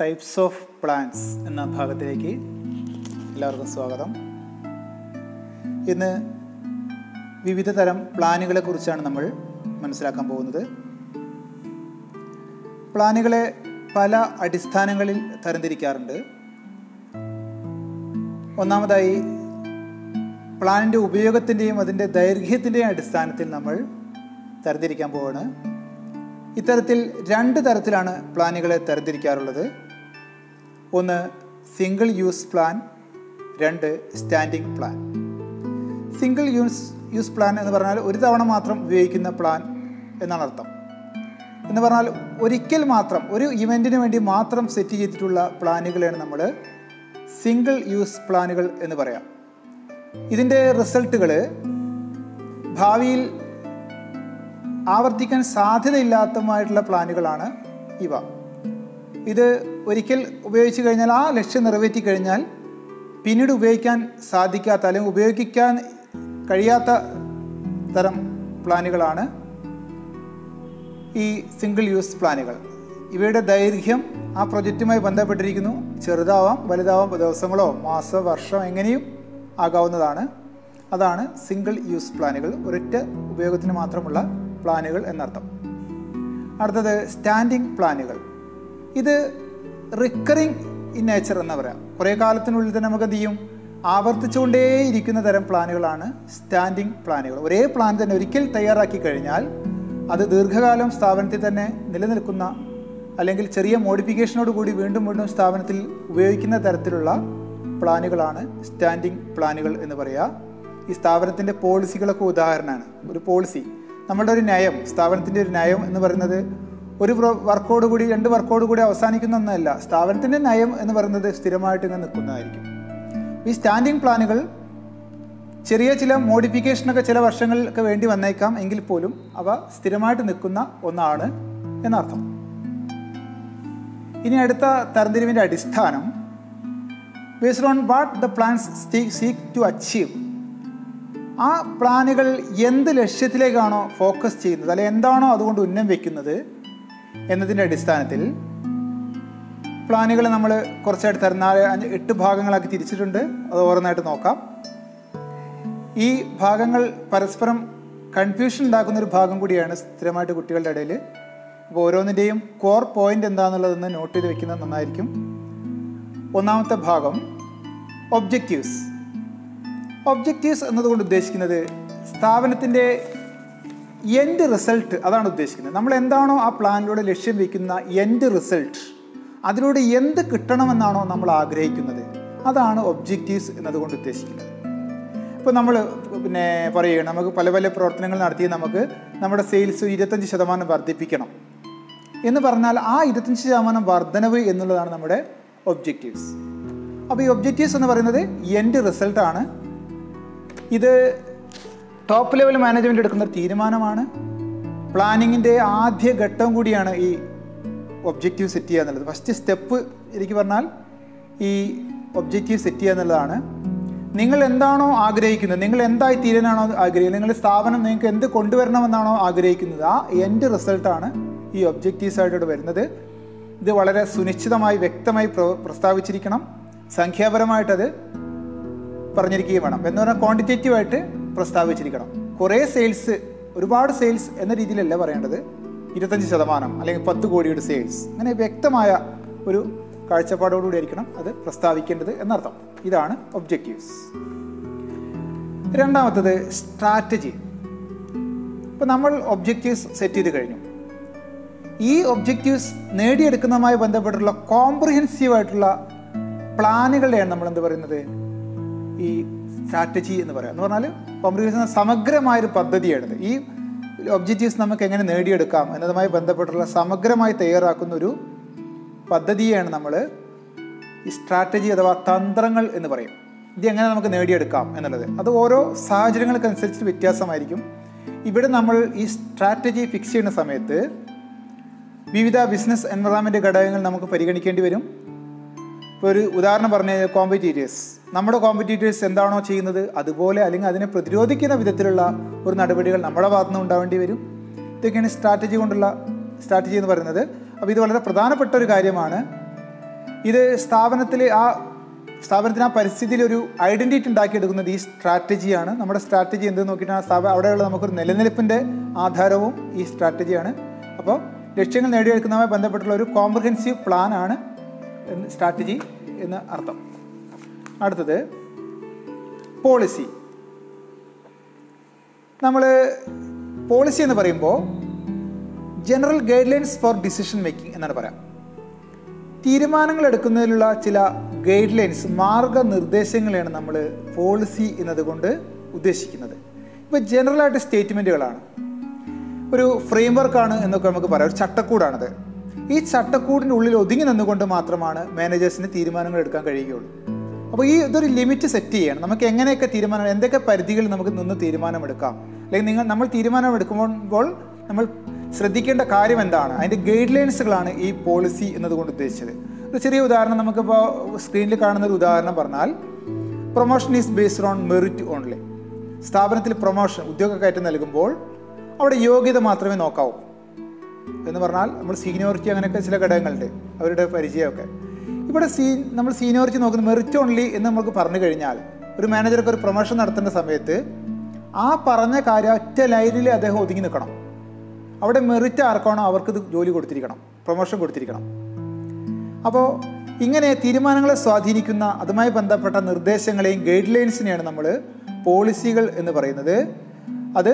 Types of plans എന്ന ഭാഗത്തിലേക്ക് എല്ലാവർക്കും സ്വാഗതം. ഇന്ന് വിവിധ തരം പ്ലാനുകളെ കുറിച്ചാണ് നമ്മൾ മനസ്സിലാക്കാൻ പോകുന്നത്. പ്ലാനുകളെ പല അടിസ്ഥാനങ്ങളിൽ തരംതിരിക്കാറുണ്ട്. ഒന്നാമതായി പ്ലാനിൻ്റെ ഉപയോഗത്തിൻ്റെയും അതിൻ്റെ ദൈർഘ്യത്തിൻ്റെയും അടിസ്ഥാനത്തിൽ നമ്മൾ തരംതിരിക്കാൻ പോവുകയാണ്. ഇത്തരത്തിൽ രണ്ട് തരത്തിലാണ് പ്ലാനുകളെ തരംതിരിക്കാറുള്ളത്. ഒന്ന് സിംഗിൾ യൂസ് പ്ലാൻ, രണ്ട് standing plan. Single use plan എന്ന് പറഞ്ഞാൽ ഒരു തവണ മാത്രം ഉപയോഗിക്കുന്ന പ്ലാൻ എന്നാണ് അർത്ഥം. എന്ന് പറഞ്ഞാൽ ഒരിക്കൽ മാത്രം ഒരു ഇവൻറ്റിന് വേണ്ടി മാത്രം സെറ്റ് ചെയ്തിട്ടുള്ള പ്ലാനുകളെയാണ് നമ്മൾ സിംഗിൾ യൂസ് പ്ലാനുകൾ എന്ന് പറയാം. ഇതിൻ്റെ റിസൾട്ടുകൾ ഭാവിയിൽ ആവർത്തിക്കാൻ സാധ്യതയില്ലാത്തതുമായിട്ടുള്ള പ്ലാനുകളാണ് ഇവ. ഇത് ഒരിക്കൽ ഉപയോഗിച്ച് കഴിഞ്ഞാൽ ആ ലക്ഷ്യം നിറവേറ്റി കഴിഞ്ഞാൽ പിന്നീട് ഉപയോഗിക്കാൻ സാധിക്കാത്ത അല്ലെങ്കിൽ ഉപയോഗിക്കാൻ കഴിയാത്ത തരം പ്ലാനുകളാണ് ഈ സിംഗിൾ യൂസ് പ്ലാനുകൾ. ഇവയുടെ ദൈർഘ്യം ആ പ്രൊജക്റ്റുമായി ബന്ധപ്പെട്ടിരിക്കുന്നു. ചെറുതാവാം, വലുതാവാം, ദിവസങ്ങളോ മാസം, വർഷം എങ്ങനെയും ആകാവുന്നതാണ്. അതാണ് സിംഗിൾ യൂസ് പ്ലാനുകൾ, ഒരൊറ്റ ഉപയോഗത്തിന് മാത്രമുള്ള പ്ലാനുകൾ എന്നർത്ഥം. അടുത്തത് സ്റ്റാൻഡിംഗ് പ്ലാനുകൾ. ഇത് റിക്കറിങ് ഇൻ നേച്ചർ എന്ന് പറയാം. കുറേ കാലത്തിനുള്ളിൽ തന്നെ നമുക്ക് എന്ത് ചെയ്യും, ആവർത്തിച്ചുകൊണ്ടേയിരിക്കുന്ന തരം പ്ലാനുകളാണ് സ്റ്റാൻഡിംഗ് പ്ലാനുകൾ. ഒരേ പ്ലാൻ തന്നെ ഒരിക്കൽ തയ്യാറാക്കി കഴിഞ്ഞാൽ അത് ദീർഘകാലം സ്ഥാപനത്തിൽ തന്നെ നിലനിൽക്കുന്ന അല്ലെങ്കിൽ ചെറിയ മോഡിഫിക്കേഷനോട് കൂടി വീണ്ടും വീണ്ടും സ്ഥാപനത്തിൽ ഉപയോഗിക്കുന്ന തരത്തിലുള്ള പ്ലാനുകളാണ് സ്റ്റാൻഡിംഗ് പ്ലാനുകൾ എന്ന് പറയുക. ഈ സ്ഥാപനത്തിൻ്റെ പോളിസികളൊക്കെ ഉദാഹരണമാണ്. ഒരു പോളിസി, നമ്മുടെ ഒരു നയം, സ്ഥാപനത്തിൻ്റെ ഒരു നയം എന്ന് പറയുന്നത് ഒരു വർക്കോട് കൂടി രണ്ട് വർക്കോട് കൂടി അവസാനിക്കുന്ന ഒന്നല്ല. സ്ഥാപനത്തിൻ്റെ നയം എന്ന് പറയുന്നത് സ്ഥിരമായിട്ട് ഇങ്ങനെ നിൽക്കുന്നതായിരിക്കും. ഈ സ്റ്റാൻഡിംഗ് പ്ലാനുകൾ ചെറിയ ചില മോഡിഫിക്കേഷനൊക്കെ ചില വർഷങ്ങൾക്ക് വേണ്ടി വന്നേക്കാം, എങ്കിൽ പോലും അവ സ്ഥിരമായിട്ട് നിൽക്കുന്ന ഒന്നാണ് എന്നർത്ഥം. ഇനി അടുത്ത തരംതിരിവിൻ്റെ അടിസ്ഥാനം based on what the plans seek to achieve. ആ പ്ലാനുകൾ എന്ത് ലക്ഷ്യത്തിലേക്കാണോ ഫോക്കസ് ചെയ്യുന്നത്, അല്ലെങ്കിൽ എന്താണോ അതുകൊണ്ട് ഉന്നം വയ്ക്കുന്നത് എന്നതിൻ്റെ അടിസ്ഥാനത്തിൽ പ്ലാനുകൾ നമ്മൾ കുറച്ചായിട്ട് തരം 4-8 ഭാഗങ്ങളാക്കി തിരിച്ചിട്ടുണ്ട്. അത് ഓരോന്നായിട്ട് നോക്കാം. ഈ ഭാഗങ്ങൾ പരസ്പരം കൺഫ്യൂഷൻ ഉണ്ടാക്കുന്നൊരു ഭാഗം കൂടിയാണ് സ്ഥിരമായിട്ട് കുട്ടികളുടെ ഇടയിൽ. അപ്പോൾ ഓരോന്നിൻ്റെയും കോർ പോയിൻ്റ് എന്താണെന്നുള്ളതെന്ന് നോട്ട് ചെയ്ത് വെക്കുന്നത് നന്നായിരിക്കും. ഒന്നാമത്തെ ഭാഗം ഒബ്ജക്റ്റീവ്സ്. ഒബ്ജക്റ്റീവ്സ് എന്നതുകൊണ്ട് ഉദ്ദേശിക്കുന്നത് സ്ഥാപനത്തിൻ്റെ എൻഡ് റിസൾട്ട്, അതാണ് ഉദ്ദേശിക്കുന്നത്. നമ്മൾ എന്താണോ ആ പ്ലാനിലൂടെ ലക്ഷ്യം വയ്ക്കുന്ന എൻഡ് റിസൾട്ട്, അതിലൂടെ എന്ത് കിട്ടണമെന്നാണോ നമ്മൾ ആഗ്രഹിക്കുന്നത്, അതാണ് ഒബ്ജക്റ്റീവ്സ് എന്നതുകൊണ്ട് ഉദ്ദേശിക്കുന്നത്. ഇപ്പോൾ നമ്മൾ പറയുകയാണ്, നമുക്ക് പല പല പ്രവർത്തനങ്ങൾ നടത്തി നമുക്ക് നമ്മുടെ സെയിൽസ് 25% വർദ്ധിപ്പിക്കണം എന്ന് പറഞ്ഞാൽ ആ 25% വർധനവ് എന്നുള്ളതാണ് നമ്മുടെ ഒബ്ജക്റ്റീവ്സ്. അപ്പോൾ ഈ ഒബ്ജക്റ്റീവ്സ് എന്ന് പറയുന്നത് എൻഡ് റിസൾട്ടാണ്. ഇത് ടോപ്പ് ലെവൽ മാനേജ്മെൻറ്റ് എടുക്കുന്ന ഒരു തീരുമാനമാണ്. പ്ലാനിങ്ങിൻ്റെ ആദ്യ ഘട്ടം കൂടിയാണ് ഈ ഒബ്ജക്റ്റീവ് സെറ്റ് ചെയ്യുക എന്നുള്ളത്. ഫസ്റ്റ് സ്റ്റെപ്പ് എനിക്ക് പറഞ്ഞാൽ ഈ ഒബ്ജക്റ്റീവ് സെറ്റ് ചെയ്യുക എന്നുള്ളതാണ്. നിങ്ങൾ എന്താണോ ആഗ്രഹിക്കുന്നത്, നിങ്ങൾ എന്തായി തീരാനാണോ ആഗ്രഹിക്കുന്നത്, നിങ്ങളുടെ സ്ഥാപനം നിങ്ങൾക്ക് എന്ത് കൊണ്ടുവരണമെന്നാണോ ആഗ്രഹിക്കുന്നത്, ആ എൻഡ് റിസൾട്ടാണ് ഈ ഒബ്ജക്റ്റീവ്സ് ആയിട്ട് വരുന്നത്. ഇത് വളരെ സുനിശ്ചിതമായി വ്യക്തമായി പ്രസ്താവിച്ചിരിക്കണം. സംഖ്യാപരമായിട്ടത് പറഞ്ഞിരിക്കുകയും വേണം. എന്ന് പറഞ്ഞാൽ ക്വാണ്ടിറ്റേറ്റീവായിട്ട് പ്രസ്താവിച്ചിരിക്കണം. കുറേ സെയിൽസ്, ഒരുപാട് സെയിൽസ് എന്ന രീതിയിലല്ല പറയേണ്ടത്. 25% അല്ലെങ്കിൽ 10 കോടിയുടെ സെയിൽസ്, അങ്ങനെ വ്യക്തമായ ഒരു കാഴ്ചപ്പാടോടുകൂടി ആയിരിക്കണം അത് പ്രസ്താവിക്കേണ്ടത് എന്നർത്ഥം. ഇതാണ് ഒബ്ജക്റ്റീവ്സ്. രണ്ടാമത്തത് സ്ട്രാറ്റജി. ഇപ്പം നമ്മൾ ഒബ്ജക്റ്റീവ്സ് സെറ്റ് ചെയ്ത് കഴിഞ്ഞു. ഈ ഒബ്ജക്റ്റീവ്സ് നേടിയെടുക്കുന്നതുമായി ബന്ധപ്പെട്ടുള്ള കോംപ്രിഹെൻസീവായിട്ടുള്ള പ്ലാനുകളുടെയാണ് നമ്മൾ എന്ത് പറയുന്നത്, ഈ സ്ട്രാറ്റജി എന്ന് പറയാം. എന്ന് പറഞ്ഞാൽ കോംപ്രിഹെൻസീവ് സമഗ്രമായൊരു പദ്ധതിയാണിത്. ഈ ഒബ്ജക്റ്റീവ്സ് നമുക്ക് എങ്ങനെ നേടിയെടുക്കാം എന്നതുമായി ബന്ധപ്പെട്ടുള്ള സമഗ്രമായി തയ്യാറാക്കുന്ന ഒരു പദ്ധതിയാണ് നമ്മൾ ഈ സ്ട്രാറ്റജി അഥവാ തന്ത്രങ്ങൾ എന്ന് പറയും. ഇത് എങ്ങനെ നമുക്ക് നേടിയെടുക്കാം എന്നുള്ളത് അത് ഓരോ സാഹചര്യങ്ങൾക്കനുസരിച്ച് വ്യത്യാസമായിരിക്കും. ഇവിടെ നമ്മൾ ഈ സ്ട്രാറ്റജി ഫിക്സ് ചെയ്യുന്ന സമയത്ത് വിവിധ ബിസിനസ് എൻവയോൺമെൻറ്റ് ഘടകങ്ങൾ നമുക്ക് പരിഗണിക്കേണ്ടി വരും. ഇപ്പോൾ ഒരു ഉദാഹരണം പറഞ്ഞു കഴിഞ്ഞാൽ കോമ്പറ്റീറ്റേഴ്സ്, നമ്മുടെ കോമ്പറ്റീറ്റേഴ്സ് എന്താണോ ചെയ്യുന്നത് അതുപോലെ അല്ലെങ്കിൽ അതിനെ പ്രതിരോധിക്കുന്ന വിധത്തിലുള്ള ഒരു നടപടികൾ നമ്മുടെ ഭാഗത്തുനിന്ന് ഉണ്ടാവേണ്ടി വരും. ഇതൊക്കെയാണ് സ്ട്രാറ്റജി എന്ന് പറയുന്നത്. അപ്പോൾ ഇത് വളരെ പ്രധാനപ്പെട്ട ഒരു കാര്യമാണ്. ഇത് സ്ഥാപനത്തിന് ആ പരിസ്ഥിതിയിൽ ഒരു ഐഡൻറ്റിറ്റി ഉണ്ടാക്കിയെടുക്കുന്നത് ഈ സ്ട്രാറ്റജിയാണ്. നമ്മുടെ സ്ട്രാറ്റജി എന്ത് നോക്കിയിട്ടാണ് അവിടെയുള്ള നമുക്കൊരു നിലനിൽപ്പിൻ്റെ ആധാരവും ഈ സ്ട്രാറ്റജിയാണ്. അപ്പോൾ ലക്ഷ്യങ്ങൾ നേടിയെടുക്കുന്നതുമായി ബന്ധപ്പെട്ടുള്ള ഒരു കോംപ്രഹെൻസീവ് പ്ലാനാണ് സ്ട്രാറ്റജി എന്ന് അർത്ഥം. അടുത്തത് പോളിസി. നമ്മൾ പോളിസി എന്ന് പറയുമ്പോൾ general guide lines four decision making എന്നാണ് പറയാം. തീരുമാനങ്ങൾ എടുക്കുന്നതിലുള്ള ചില ഗൈഡ് ലൈൻസ്, മാർഗനിർദ്ദേശങ്ങളെയാണ് നമ്മൾ പോളിസി എന്നതുകൊണ്ട് ഉദ്ദേശിക്കുന്നത്. ഇപ്പോൾ ജനറലായിട്ട് സ്റ്റേറ്റ്മെൻറ്റുകളാണ്, ഒരു ഫ്രെയിംവർക്കാണ് എന്നൊക്കെ നമുക്ക് പറയാം, ഒരു ചട്ടക്കൂടാണത്. ഈ ചട്ടക്കൂടിൻ്റെ ഉള്ളിൽ ഒതുങ്ങി നിന്നുകൊണ്ട് മാത്രമാണ് മാനേജേഴ്സിന് തീരുമാനങ്ങൾ എടുക്കാൻ കഴിയുകയുള്ളൂ. അപ്പോൾ ഇതൊരു ലിമിറ്റ് സെറ്റ് ചെയ്യണം. നമുക്ക് എങ്ങനെയൊക്കെ തീരുമാനം, എന്തൊക്കെ പരിധികളിൽ നമുക്ക് നിന്ന് തീരുമാനമെടുക്കാം, അല്ലെങ്കിൽ നമ്മൾ തീരുമാനമെടുക്കുമ്പോൾ നമ്മൾ ശ്രദ്ധിക്കേണ്ട കാര്യം എന്താണ്, അതിൻ്റെ ഗൈഡ് ലൈൻസുകളാണ് ഈ പോളിസി എന്നതുകൊണ്ട് ഉദ്ദേശിച്ചത്. ഒരു ചെറിയ ഉദാഹരണം നമുക്കിപ്പോൾ സ്ക്രീനിൽ കാണുന്ന ഒരു ഉദാഹരണം പറഞ്ഞാൽ, promotion is based on merit only. സ്ഥാപനത്തിൽ പ്രൊമോഷൻ, ഉദ്യോഗക്കയറ്റം നൽകുമ്പോൾ അവിടെ യോഗ്യത മാത്രമേ നോക്കാവൂ എന്ന് പറഞ്ഞാൽ, നമ്മൾ സീനിയോറിറ്റി അങ്ങനെയൊക്കെ ചില ഘടകങ്ങളുണ്ട്, അവരുടെ പരിചയമൊക്കെ. ഇവിടെ നമ്മൾ സീനിയോറിറ്റി നോക്കുന്നത് മെറിറ്റ് ഓൺലി എന്ന് നമുക്ക് പറഞ്ഞു കഴിഞ്ഞാൽ, ഒരു മാനേജർക്ക് ഒരു പ്രൊമോഷൻ നടത്തേണ്ട സമയത്ത് ആ പറഞ്ഞ കാര്യം ഒറ്റ ലൈനിൽ അദ്ദേഹം ഒതുങ്ങി നിൽക്കണം. അവിടെ മെറിറ്റ് ആർക്കാണോ അവർക്കിത് ജോലി കൊടുത്തിരിക്കണം, പ്രൊമോഷൻ കൊടുത്തിരിക്കണം. അപ്പോൾ ഇങ്ങനെ തീരുമാനങ്ങളെ സ്വാധീനിക്കുന്ന അതുമായി ബന്ധപ്പെട്ട നിർദ്ദേശങ്ങളെയും ഗൈഡ് ലൈൻസിനെയാണ് നമ്മൾ പോളിസികൾ എന്ന് പറയുന്നത്. അത്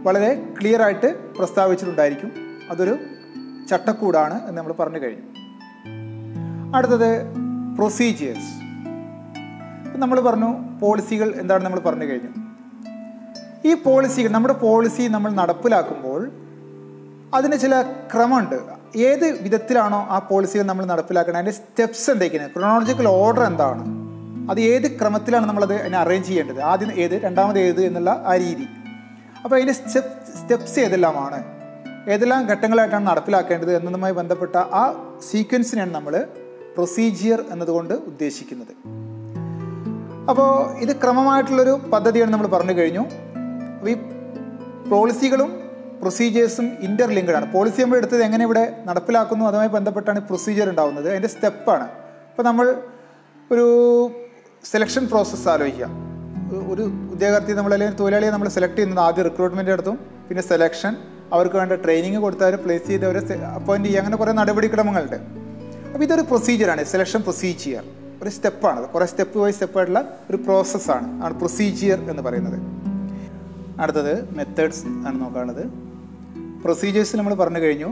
വളരെ ക്ലിയർ ആയിട്ട് പ്രസ്താവിച്ചിട്ടുണ്ടായിരിക്കും. അതൊരു ചട്ടക്കൂടാണ് എന്ന് നമ്മൾ പറഞ്ഞു കഴിഞ്ഞു. അടുത്തത് പ്രൊസീജിയേഴ്സ്. നമ്മൾ പറഞ്ഞു പോളിസികൾ എന്താണ് നമ്മൾ പറഞ്ഞു കഴിഞ്ഞു. ഈ പോളിസികൾ, നമ്മുടെ പോളിസി നമ്മൾ നടപ്പിലാക്കുമ്പോൾ അതിന് ചില ക്രമമുണ്ട്. ഏത് വിധത്തിലാണോ ആ പോളിസികൾ നമ്മൾ നടപ്പിലാക്കുന്നത്, അതിൻ്റെ സ്റ്റെപ്സ് എന്തൊക്കെയാണ്, ക്രോണോളജിക്കൽ ഓർഡർ എന്താണ്, അത് ഏത് ക്രമത്തിലാണ് നമ്മളത് അതിനെ അറേഞ്ച് ചെയ്യേണ്ടത്, ആദ്യം ഏത് രണ്ടാമത് ഏത് എന്നുള്ള ആ രീതി. അപ്പോൾ അതിൻ്റെ സ്റ്റെപ്സ് ഏതെല്ലാം ഘട്ടങ്ങളായിട്ടാണ് നടപ്പിലാക്കേണ്ടത് എന്നതുമായി ബന്ധപ്പെട്ട ആ സീക്വൻസിനെയാണ് നമ്മൾ പ്രൊസീജിയർ എന്നതുകൊണ്ട് ഉദ്ദേശിക്കുന്നത്. അപ്പോൾ ഇത് ക്രമമായിട്ടുള്ളൊരു പദ്ധതിയാണ് നമ്മൾ പറഞ്ഞു കഴിഞ്ഞു. അപ്പോൾ ഈ പോളിസികളും പ്രൊസീജിയേഴ്സും ഇൻ്റർലിങ്ക്ഡ് ആണ്. പോളിസി നമ്മൾ എടുത്തത് എങ്ങനെ ഇവിടെ നടപ്പിലാക്കുന്നു അതുമായി ബന്ധപ്പെട്ടാണ് പ്രൊസീജിയർ ഉണ്ടാകുന്നത്, അതിൻ്റെ സ്റ്റെപ്പാണ്. ഇപ്പോൾ നമ്മൾ ഒരു സെലക്ഷൻ പ്രോസസ്സ് ആലോചിക്കുക. ഒരു ഉദ്യോഗാർത്ഥി അല്ലെങ്കിൽ തൊഴിലാളിയെ നമ്മൾ സെലക്ട് ചെയ്യുന്നത് ആദ്യം റിക്രൂട്ട്മെൻറ്റ് നടത്തും, പിന്നെ സെലക്ഷൻ, അവർക്ക് വേണ്ട ട്രെയിനിങ് കൊടുത്തവരെ പ്ലേസ് ചെയ്തവരെ അപ്പോയിൻറ്റ് ചെയ്യുക, അങ്ങനെ കുറേ നടപടിക്രമങ്ങളുണ്ട്. അപ്പോൾ ഇതൊരു പ്രൊസീജിയറാണ്, സെലക്ഷൻ പ്രൊസീജിയർ ഒരു സ്റ്റെപ്പാണ്, കുറേ സ്റ്റെപ്പായിട്ടുള്ള ഒരു പ്രോസസ്സാണ് പ്രൊസീജിയർ എന്ന് പറയുന്നത്. അടുത്തത് മെത്തേഡ്സ് ആണ് നോക്കാനുള്ളത്. പ്രൊസീജിയേഴ്സ് നമ്മൾ പറഞ്ഞു കഴിഞ്ഞു.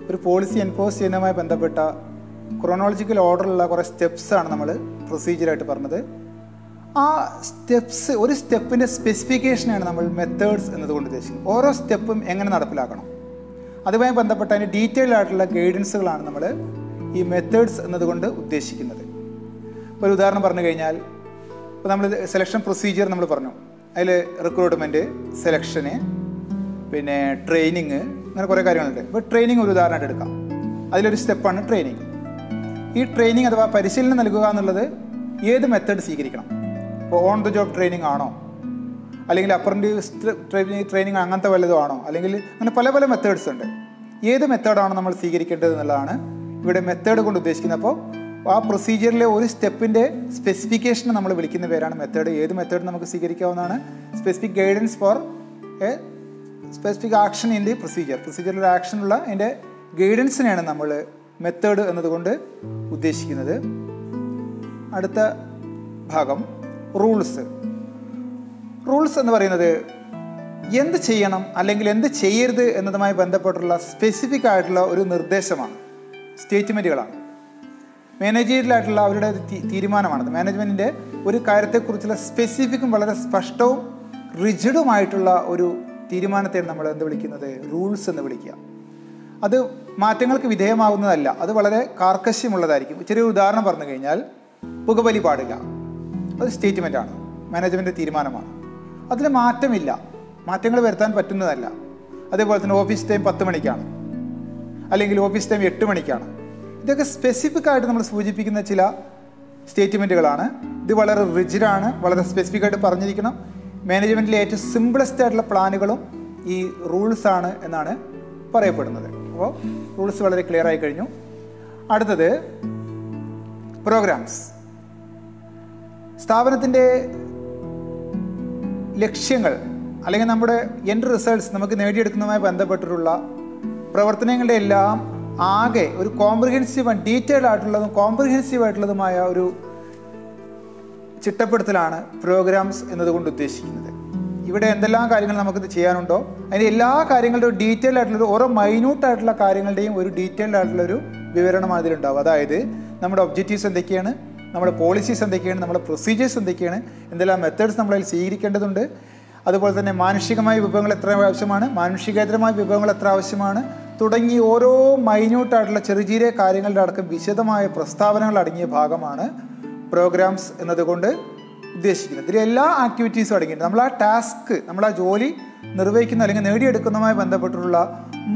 ഒരു പോളിസി എൻഫോഴ്സ് ചെയ്യുന്നതുമായി ബന്ധപ്പെട്ട ക്രോണോളജിക്കൽ ഓർഡറിലുള്ള കുറേ സ്റ്റെപ്സാണ് നമ്മൾ പ്രൊസീജിയറായിട്ട് പറഞ്ഞത്. ആ സ്റ്റെപ്സ്, ഒരു സ്റ്റെപ്പിൻ്റെ സ്പെസിഫിക്കേഷനാണ് നമ്മൾ മെത്തേഡ്സ് എന്നതുകൊണ്ട് ഉദ്ദേശിക്കുന്നത്. ഓരോ സ്റ്റെപ്പും എങ്ങനെ നടപ്പിലാക്കണം അതുമായി ബന്ധപ്പെട്ട അതിന് ഡീറ്റെയിൽഡ് ആയിട്ടുള്ള ഗൈഡൻസുകളാണ് നമ്മൾ ഈ മെത്തേഡ്സ് എന്നതുകൊണ്ട് ഉദ്ദേശിക്കുന്നത്. ഒരു ഉദാഹരണം പറഞ്ഞു കഴിഞ്ഞാൽ, ഇപ്പോൾ നമ്മൾ സെലക്ഷൻ പ്രൊസീജിയർ നമ്മൾ പറഞ്ഞു, അതിൽ റിക്രൂട്ട്മെൻറ്റ്, സെലക്ഷന്, പിന്നെ ട്രെയിനിങ്, അങ്ങനെ കുറേ കാര്യങ്ങളുണ്ട്. ഇപ്പോൾ ട്രെയിനിങ് ഒരു ഉദാഹരണമായിട്ട് എടുക്കാം. അതിലൊരു സ്റ്റെപ്പാണ് ട്രെയിനിങ്. ഈ ട്രെയിനിങ് അഥവാ പരിശീലനം നൽകുക എന്നുള്ളത് ഏത് മെത്തേഡ് സ്വീകരിക്കണം. ഇപ്പോൾ ഓൺ ദ ജോബ് ട്രെയിനിങ് ആണോ, അല്ലെങ്കിൽ അപ്രന്റീസ് ട്രെയിനിങ് അങ്ങനത്തെ വല്ലതും ആണോ, അല്ലെങ്കിൽ അങ്ങനെ പല പല മെത്തേഡ്സ് ഉണ്ട്. ഏത് മെത്തേഡാണ് നമ്മൾ സ്വീകരിക്കേണ്ടത് എന്നുള്ളതാണ് ഇവിടെ മെത്തേഡ് കൊണ്ട് ഉദ്ദേശിക്കുന്നത്. അപ്പോൾ ആ പ്രൊസീജിയറിലെ ഒരു സ്റ്റെപ്പിൻ്റെ സ്പെസിഫിക്കേഷൻ നമ്മൾ വിളിക്കുന്ന പേരാണ് മെത്തേഡ്. ഏത് മെത്തേഡ് നമുക്ക് സ്വീകരിക്കാവുന്നതാണ്. Specific guidance for a specific action in the പ്രൊസീജിയറിൽ ആക്ഷനുള്ള അതിൻ്റെ ഗൈഡൻസിനെയാണ് നമ്മൾ മെത്തേഡ് എന്നതുകൊണ്ട് ഉദ്ദേശിക്കുന്നത്. അടുത്ത ഭാഗം റൂൾസ്. റൂൾസ് എന്ന് പറയുന്നത് എന്ത് ചെയ്യണം അല്ലെങ്കിൽ എന്ത് ചെയ്യരുത് എന്നതുമായി ബന്ധപ്പെട്ടുള്ള സ്പെസിഫിക് ആയിട്ടുള്ള ഒരു നിർദ്ദേശമാണ്, സ്റ്റേറ്റ്മെൻറ്റുകളാണ്. മാനേജറിയലായിട്ടുള്ള അവരുടെ തീരുമാനമാണത്. മാനേജ്മെൻറ്റിൻ്റെ ഒരു കാര്യത്തെക്കുറിച്ചുള്ള സ്പെസിഫിക്കും വളരെ സ്പഷ്ടവും റിജിഡുമായിട്ടുള്ള ഒരു തീരുമാനത്തെയാണ് നമ്മൾ എന്ത് വിളിക്കുന്നത്, റൂൾസ് എന്ന് വിളിക്കുക. അത് മാറ്റങ്ങൾക്ക് വിധേയമാകുന്നതല്ല, അത് വളരെ കാർക്കശ്യമുള്ളതായിരിക്കും. ചെറിയൊരു ഉദാഹരണം പറഞ്ഞു കഴിഞ്ഞാൽ, പുകവലി പാടില്ല, അത് സ്റ്റേറ്റ്മെൻറ്റാണ്, മാനേജ്മെൻറ്റ് തീരുമാനമാണ്. അതിൽ മാറ്റമില്ല, മാറ്റങ്ങൾ വരുത്താൻ പറ്റുന്നതല്ല. അതേപോലെ തന്നെ ഓഫീസ് ടൈം 10 മണിക്കാണ്, അല്ലെങ്കിൽ ഓഫീസ് ടൈം 8 മണിക്കാണ്. ഇതൊക്കെ സ്പെസിഫിക് ആയിട്ട് നമ്മൾ സൂചിപ്പിക്കുന്ന ചില സ്റ്റേറ്റ്മെൻറ്റുകളാണ്. ഇത് വളരെ റിജിഡാണ്, വളരെ സ്പെസിഫിക് ആയിട്ട് പറഞ്ഞിരിക്കണം. മാനേജ്മെൻറ്റിലെ ഏറ്റവും സിംപിളസ്റ്റ് ആയിട്ടുള്ള പ്ലാനുകളും ഈ റൂൾസാണ് എന്നാണ് പറയപ്പെടുന്നത്. അപ്പോൾ റൂൾസ് വളരെ ക്ലിയർ ആയി കഴിഞ്ഞു. അടുത്തത് പ്രോഗ്രാംസ്. സ്ഥാപനത്തിൻ്റെ ലക്ഷ്യങ്ങൾ അല്ലെങ്കിൽ നമ്മുടെ എൻഡ് റിസൾട്ട്സ് നമുക്ക് നേടിയെടുക്കുന്നതുമായി ബന്ധപ്പെട്ടിട്ടുള്ള പ്രവർത്തനങ്ങളുടെ എല്ലാം ആകെ ഒരു കോംപ്രിഹെൻസീവ് ഡീറ്റെയിൽഡ് ആയിട്ടുള്ളതും കോംപ്രിഹെൻസീവ് ആയിട്ടുള്ളതുമായ ഒരു ചിട്ടപ്പെടുത്തലാണ് പ്രോഗ്രാംസ് എന്നതുകൊണ്ട് ഉദ്ദേശിക്കുന്നത്. ഇവിടെ എന്തെല്ലാം കാര്യങ്ങൾ നമുക്കിത് ചെയ്യാനുണ്ടോ അതിൻ്റെ എല്ലാ കാര്യങ്ങളുടെയും ഡീറ്റെയിൽഡ് ആയിട്ടുള്ള ഓരോ മൈന്യൂട്ടായിട്ടുള്ള കാര്യങ്ങളുടെയും ഒരു ഡീറ്റെയിൽഡ് ആയിട്ടുള്ളൊരു വിവരണം അതിലുണ്ടാവും. അതായത് നമ്മുടെ ഒബ്ജക്റ്റീവ്സ് എന്തൊക്കെയാണ്, നമ്മുടെ പോളിസീസ് എന്തൊക്കെയാണ്, നമ്മുടെ പ്രൊസീജിയേഴ്സ് എന്തൊക്കെയാണ്, എന്തെല്ലാം മെത്തേഡ്സ് നമ്മളതിൽ സ്വീകരിക്കേണ്ടതുണ്ട്, അതുപോലെ തന്നെ മാനുഷികമായ വിഭവങ്ങൾ എത്ര ആവശ്യമാണ്, മാനുഷികേതരമായ വിഭവങ്ങൾ എത്ര ആവശ്യമാണ് തുടങ്ങി ഓരോ മൈന്യൂട്ടായിട്ടുള്ള ചെറിയ ചെറിയ കാര്യങ്ങളുടെ അടക്കം വിശദമായ പ്രസ്താവനകൾ അടങ്ങിയ ഭാഗമാണ് പ്രോഗ്രാംസ് എന്നതുകൊണ്ട് ഉദ്ദേശിക്കുന്നത്. ഇതിൽ എല്ലാ ആക്ടിവിറ്റീസും അടങ്ങിയിട്ടുണ്ട്. നമ്മൾ ആ ടാസ്ക്, നമ്മൾ ആ ജോലി നിർവഹിക്കുന്ന അല്ലെങ്കിൽ നേടിയെടുക്കുന്നതുമായി ബന്ധപ്പെട്ടിട്ടുള്ള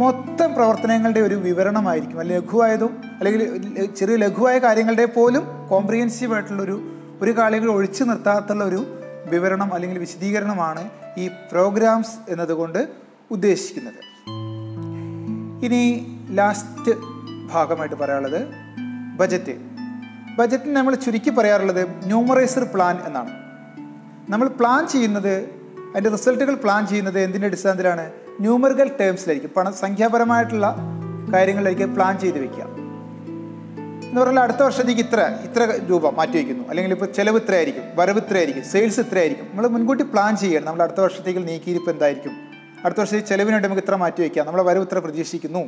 മൊത്തം പ്രവർത്തനങ്ങളുടെ ഒരു വിവരണമായിരിക്കും. അല്ലെങ്കിൽ ലഘുവായതും അല്ലെങ്കിൽ ചെറിയ ലഘുവായ കാര്യങ്ങളുടെ പോലും കോംപ്രിഹെൻസീവ് ആയിട്ടുള്ളൊരു കാര്യങ്ങൾ ഒഴിച്ചു നിർത്താത്തുള്ള ഒരു വിവരണം അല്ലെങ്കിൽ വിശദീകരണമാണ് ഈ പ്രോഗ്രാംസ് എന്നതുകൊണ്ട് ഉദ്ദേശിക്കുന്നത്. ഇനി ലാസ്റ്റ് ഭാഗമായിട്ട് പറയാനുള്ളത് ബജറ്റ്. ബജറ്റിന് നമ്മൾ ചുരുക്കി പറയാറുള്ളത് ന്യൂമറൈസർ പ്ലാൻ എന്നാണ്. നമ്മൾ പ്ലാൻ ചെയ്യുന്നത്, അതിൻ്റെ റിസൾട്ടുകൾ പ്ലാൻ ചെയ്യുന്നത് എന്തിൻ്റെ അടിസ്ഥാനത്തിലാണ്? ന്യൂമറിക്കൽ ടേംസിലായിരിക്കും, സംഖ്യാപരമായിട്ടുള്ള കാര്യങ്ങളിലായിരിക്കും പ്ലാൻ ചെയ്ത് വെക്കുക. എന്ന് പറഞ്ഞാൽ അടുത്ത വർഷത്തേക്ക് ഇത്ര രൂപ മാറ്റി വയ്ക്കുന്നു, അല്ലെങ്കിൽ ഇപ്പോൾ ചിലവ് ഇത്ര ആയിരിക്കും, വരവ് ഇത്ര ആയിരിക്കും, സെയിൽസ് ഇത്ര ആയിരിക്കും. നമ്മൾ മുൻകൂട്ടി പ്ലാൻ ചെയ്യണം. നമ്മൾ അടുത്ത വർഷത്തേക്ക് നീക്കിയിരിപ്പ് എന്തായിരിക്കും, അടുത്ത വർഷത്തേക്ക് ചിലവിനായിട്ട് നമുക്ക് ഇത്ര മാറ്റി വയ്ക്കാം, നമ്മളെ വരവ് ഇത്ര പ്രതീക്ഷിക്കുന്നു,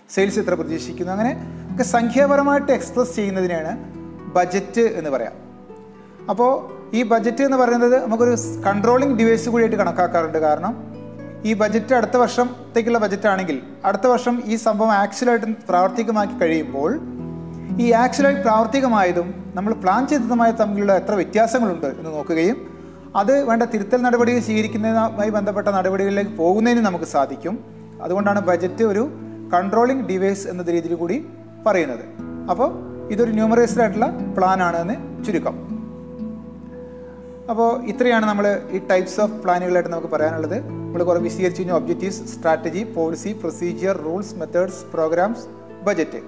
സെയിൽസ് ഇത്ര പ്രതീക്ഷിക്കുന്നു, അങ്ങനെ ഒക്കെ സംഖ്യാപരമായിട്ട് എക്സ്പ്രസ് ചെയ്യുന്നതിനാണ് ബജറ്റ് എന്ന് പറയാം. അപ്പോൾ ഈ ബജറ്റ് എന്ന് പറയുന്നത് നമുക്കൊരു കൺട്രോളിങ് ഡിവൈസ് കൂടിയായിട്ട് കണക്കാക്കാറുണ്ട്. കാരണം ഈ ബജറ്റ് അടുത്ത വർഷത്തേക്കുള്ള ബജറ്റ് ആണെങ്കിൽ അടുത്ത വർഷം ഈ സംഭവം ആക്ച്വലായിട്ട് പ്രാവർത്തികമാക്കി കഴിയുമ്പോൾ ഈ ആക്ച്വലായി പ്രാവർത്തികമായതും നമ്മൾ പ്ലാൻ ചെയ്തതുമായ തമ്മിലുള്ള എത്ര വ്യത്യാസങ്ങളുണ്ട് എന്ന് നോക്കുകയും അത് വേണ്ട തിരുത്തൽ നടപടികൾ സ്വീകരിക്കുന്നതുമായി ബന്ധപ്പെട്ട നടപടികളിലേക്ക് പോകുന്നതിന് നമുക്ക് സാധിക്കും. അതുകൊണ്ടാണ് ബജറ്റ് ഒരു കൺട്രോളിങ് ഡിവൈസ് എന്ന രീതിയിൽ കൂടി പറയുന്നത്. അപ്പോൾ ഇതൊരു ന്യൂമറൈസ്ഡ് ആയിട്ടുള്ള പ്ലാനാണ് എന്ന് ചുരുക്കം. അപ്പോൾ ഇത്രയാണ് നമ്മൾ ഈ ടൈപ്സ് ഓഫ് പ്ലാനുകളായിട്ട് നമുക്ക് പറയാനുള്ളത്. നമ്മൾ കുറേ വിശദീകരിച്ചു കഴിഞ്ഞാൽ objectives, strategy, policy, procedure, rules, methods, programmes, budget.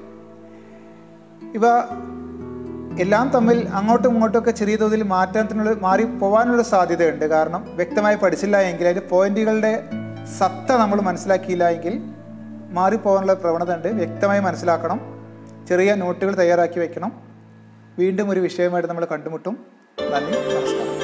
ഇവ എല്ലാം തമ്മിൽ അങ്ങോട്ടും ഇങ്ങോട്ടുമൊക്കെ ചെറിയ തോതിൽ മാറി പോകാനുള്ള സാധ്യതയുണ്ട്. കാരണം വ്യക്തമായി പഠിച്ചില്ല എങ്കിൽ, അതിൻ്റെ പോയിന്റുകളുടെ സത്ത നമ്മൾ മനസ്സിലാക്കിയില്ല എങ്കിൽ മാറിപ്പോകാനുള്ള പ്രവണത ഉണ്ട്. വ്യക്തമായി മനസ്സിലാക്കണം, ചെറിയ നോട്ടുകൾ തയ്യാറാക്കി വയ്ക്കണം. വീണ്ടും ഒരു വിഷയമായിട്ട് നമ്മൾ കണ്ടുമുട്ടും. നന്ദി, നമസ്കാരം.